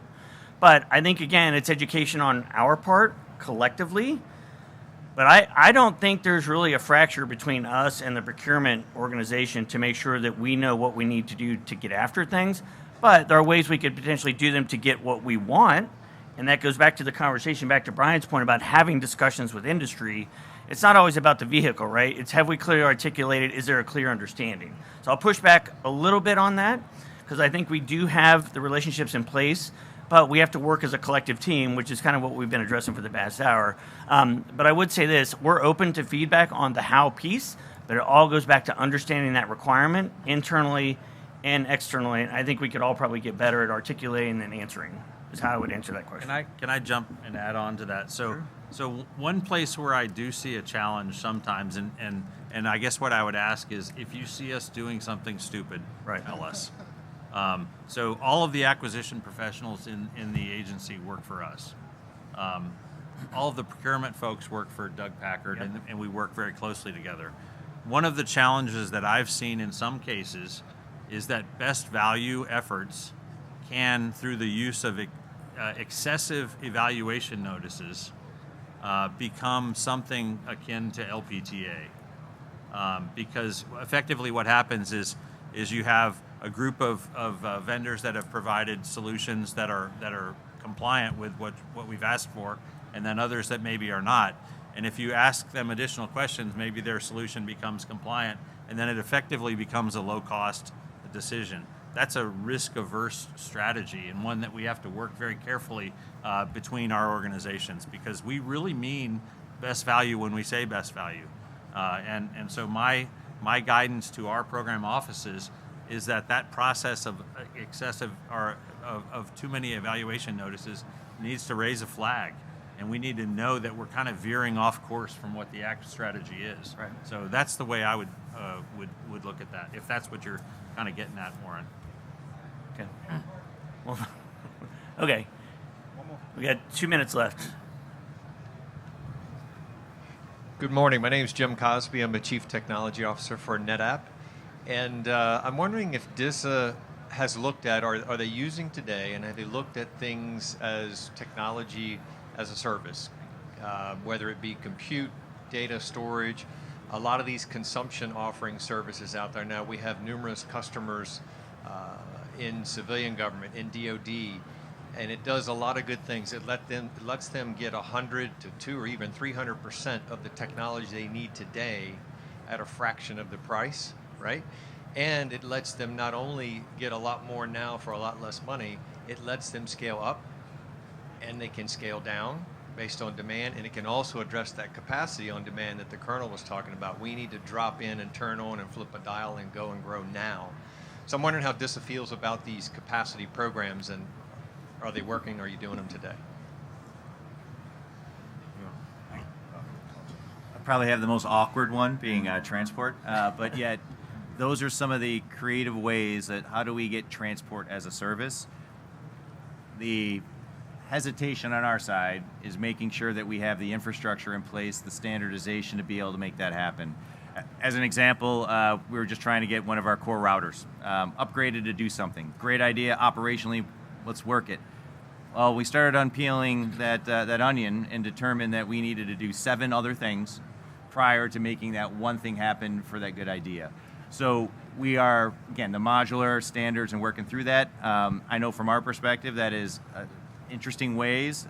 But I think, again, it's education on our part collectively. But I don't think there's really a fracture between us and the procurement organization to make sure that we know what we need to do to get after things. But there are ways we could potentially do them to get what we want. And that goes back to the conversation, back to Brian's point about having discussions with industry. It's not always about the vehicle, right? It's have we clearly articulated, is there a clear understanding? So I'll push back a little bit on that because I think we do have the relationships in place. But we have to work as a collective team, which is kind of what we've been addressing for the past hour. But I would say this, we're open to feedback on the how piece, but it all goes back to understanding that requirement internally and externally. And I think we could all probably get better at articulating and answering, is how I would answer that question. Can I jump and add on to that? So one place where I do see a challenge sometimes, and I guess what I would ask is if you see us doing something stupid, Right. tell us. So all of the acquisition professionals in the agency work for us. All of the procurement folks work for Doug Packard, Yep. and we work very closely together. One of the challenges that I've seen in some cases is that best value efforts can, through the use of excessive evaluation notices, become something akin to LPTA. Because effectively what happens is you have a group of vendors that have provided solutions that are compliant with what we've asked for, and then others that maybe are not. And if you ask them additional questions, maybe their solution becomes compliant, and then it effectively becomes a low-cost decision. That's a risk-averse strategy, and one that we have to work very carefully between our organizations, because we really mean best value when we say best value. And so my guidance to our program offices is that process of excessive or of too many evaluation notices needs to raise a flag, and we need to know that we're kind of veering off course from what the act strategy is. Right. So that's the way I would look at that, if that's what you're kind of getting at, Warren. Okay. Well, okay. We got 2 minutes left. Good morning. My name is Jim Cosby. I'm a Chief Technology Officer for NetApp. And I'm wondering if DISA has looked at, or are they using today, and have they looked at things as technology as a service, whether it be compute, data storage, a lot of these consumption offering services out there now. We have numerous customers in civilian government, in DoD, and it does a lot of good things. It lets them get 100 to 2 or even 300% of the technology they need today at a fraction of the price, right? And it lets them not only get a lot more now for a lot less money, it lets them scale up, and they can scale down based on demand, and it can also address that capacity on demand that the Colonel was talking about. We need to drop in and turn on and flip a dial and go and grow now. So I'm wondering how DISA feels about these capacity programs, and are they working? Are you doing them today? I probably have the most awkward one, being transport, but yet those are some of the creative ways that how do we get transport as a service. The hesitation on our side is making sure that we have the infrastructure in place, the standardization to be able to make that happen. As an example, we were just trying to get one of our core routers upgraded to do something. Great idea, operationally, let's work it. Well, we started unpeeling that onion and determined that we needed to do 7 other things prior to making that one thing happen for that good idea. So we are, again, the modular standards and working through that. I know from our perspective that is interesting ways.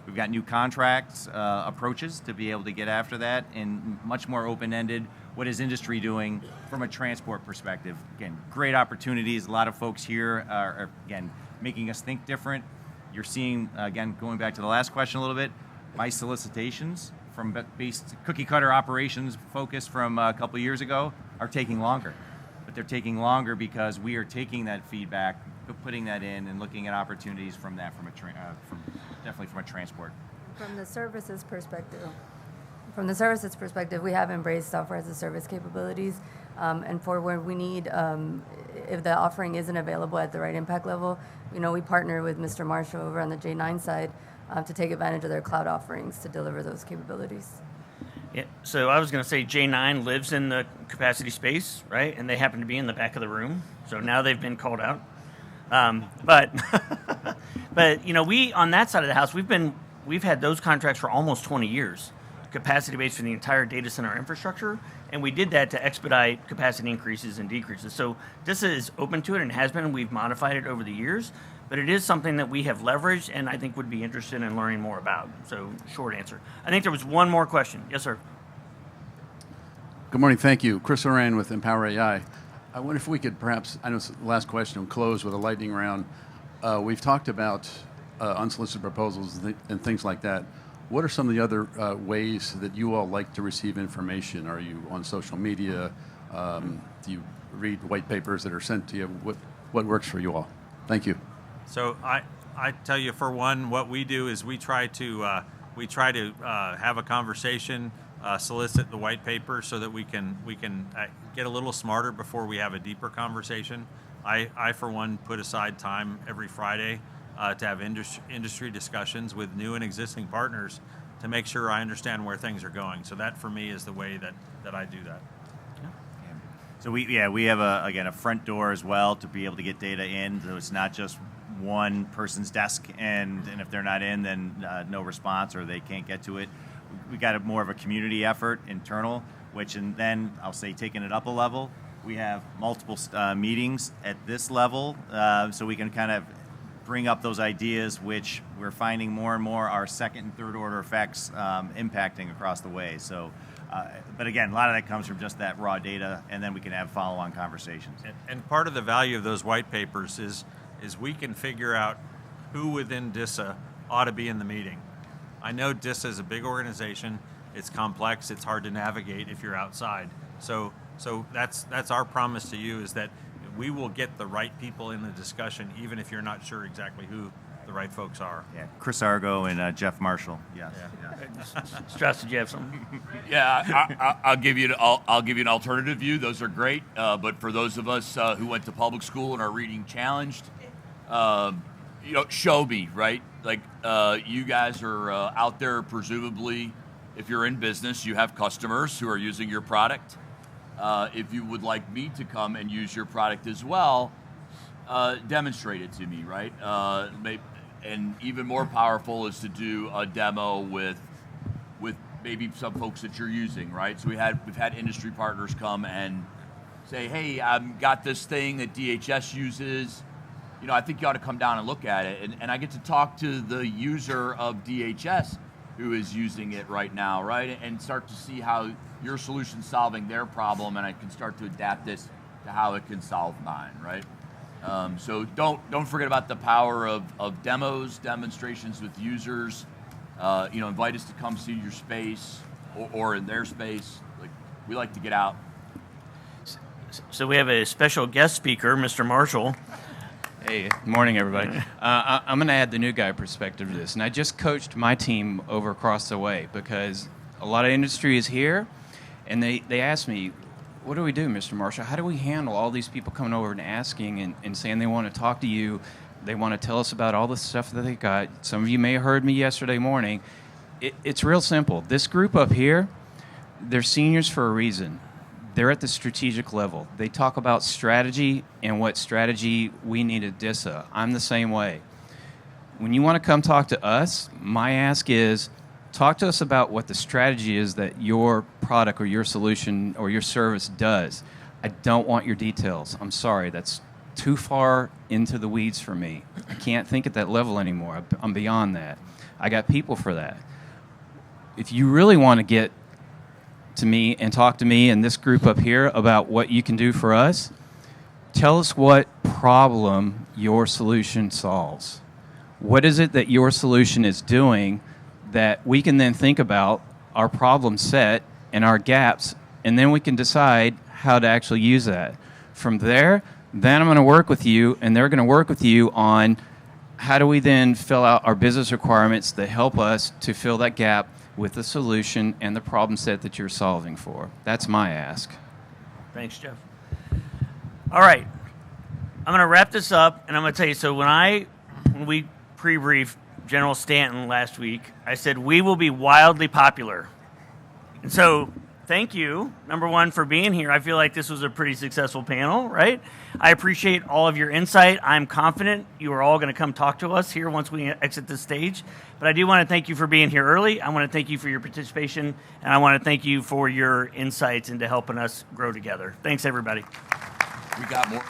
We've got new contracts, approaches to be able to get after that, and much more open-ended. What is industry doing from a transport perspective? Again, great opportunities. A lot of folks here are again, making us think different. You're seeing, again, going back to the last question a little bit, my solicitations from based cookie cutter operations focus from a couple of years ago are taking longer. But they're taking longer because we are taking that feedback, putting that in, and looking at opportunities from that, definitely from a transport. From the services perspective, we have embraced software as a service capabilities, and for where we need, if the offering isn't available at the right impact level, we partner with Mr. Marshall over on the J9 side to take advantage of their cloud offerings to deliver those capabilities. Yeah, so I was going to say J9 lives in the capacity space, right? And they happen to be in the back of the room, so now they've been called out. But we on that side of the house, we've had those contracts for almost 20 years, capacity based for the entire data center infrastructure, and we did that to expedite capacity increases and decreases. So DISA is open to it and has been, and we've modified it over the years, but it is something that we have leveraged and I think would be interested in learning more about. So short answer. I think there was one more question. Yes, sir. Good morning, thank you. Chris Oran with Empower AI. I wonder if we could perhaps, I know it's the last question, we'll close with a lightning round. We've talked about unsolicited proposals and things like that. What are some of the other ways that you all like to receive information? Are you on social media? Do you read white papers that are sent to you? What works for you all? Thank you. So I tell you, for one, what we do is we try to have a conversation, solicit the white paper so that we can get a little smarter before we have a deeper conversation. I for one put aside time every Friday to have industry discussions with new and existing partners to make sure I understand where things are going. So that for me is the way that I do that. So we have a front door as well to be able to get data in. So it's not just one person's desk, and if they're not in, then no response or they can't get to it. We got more of a community effort, internal, and then I'll say taking it up a level. We have multiple meetings at this level, so we can kind of bring up those ideas, which we're finding more and more are second and third order effects impacting across the way. So, but again, a lot of that comes from just that raw data, and then we can have follow-on conversations. And part of the value of those white papers is we can figure out who within DISA ought to be in the meeting. I know DISA is a big organization. It's complex. It's hard to navigate if you're outside. So that's our promise to you, is that we will get the right people in the discussion, even if you're not sure exactly who the right folks are. Yeah, Chris Argo and Jeff Marshall. Yes. Yeah. Strauss, did you have something? Yeah, I'll give you an alternative view. Those are great, but for those of us who went to public school and are reading challenged, show me, right? Like you guys are out there, presumably, if you're in business, you have customers who are using your product. If you would like me to come and use your product as well, demonstrate it to me, right? And even more powerful is to do a demo with maybe some folks that you're using, right? So we've had industry partners come and say, hey, I've got this thing that DHS uses. I think you ought to come down and look at it. And I get to talk to the user of DHS who is using it right now, right? And start to see how your solution's solving their problem, and I can start to adapt this to how it can solve mine, right? So don't forget about the power of demos, demonstrations with users. Invite us to come see your space or in their space. Like, we like to get out. So we have a special guest speaker, Mr. Marshall. Hey, good morning, everybody. I'm going to add the new guy perspective to this. And I just coached my team over across the way because a lot of industry is here, and they asked me, what do we do, Mr. Marshall? How do we handle all these people coming over and asking and saying they want to talk to you? They want to tell us about all the stuff that they got. Some of you may have heard me yesterday morning. It's real simple. This group up here, they're seniors for a reason. They're at the strategic level. They talk about strategy and what strategy we need at DISA. I'm the same way. When you want to come talk to us, my ask is talk to us about what the strategy is that your product or your solution or your service does. I don't want your details. I'm sorry. That's too far into the weeds for me. I can't think at that level anymore. I'm beyond that. I got people for that. If you really want to get to me and talk to me and this group up here about what you can do for us, tell us what problem your solution solves. What is it that your solution is doing that we can then think about our problem set and our gaps, and then we can decide how to actually use that. From there, then I'm going to work with you, and they're going to work with you on how do we then fill out our business requirements that help us to fill that gap with the solution and the problem set that you're solving for. That's my ask. Thanks, Jeff. All right. I'm going to wrap this up, and I'm going to tell you, so when we pre-briefed General Stanton last week, I said we will be wildly popular. And so thank you, number one, for being here. I feel like this was a pretty successful panel, right? I appreciate all of your insight. I'm confident you are all going to come talk to us here once we exit this stage. But I do want to thank you for being here early. I want to thank you for your participation, and I want to thank you for your insights into helping us grow together. Thanks, everybody. We got more.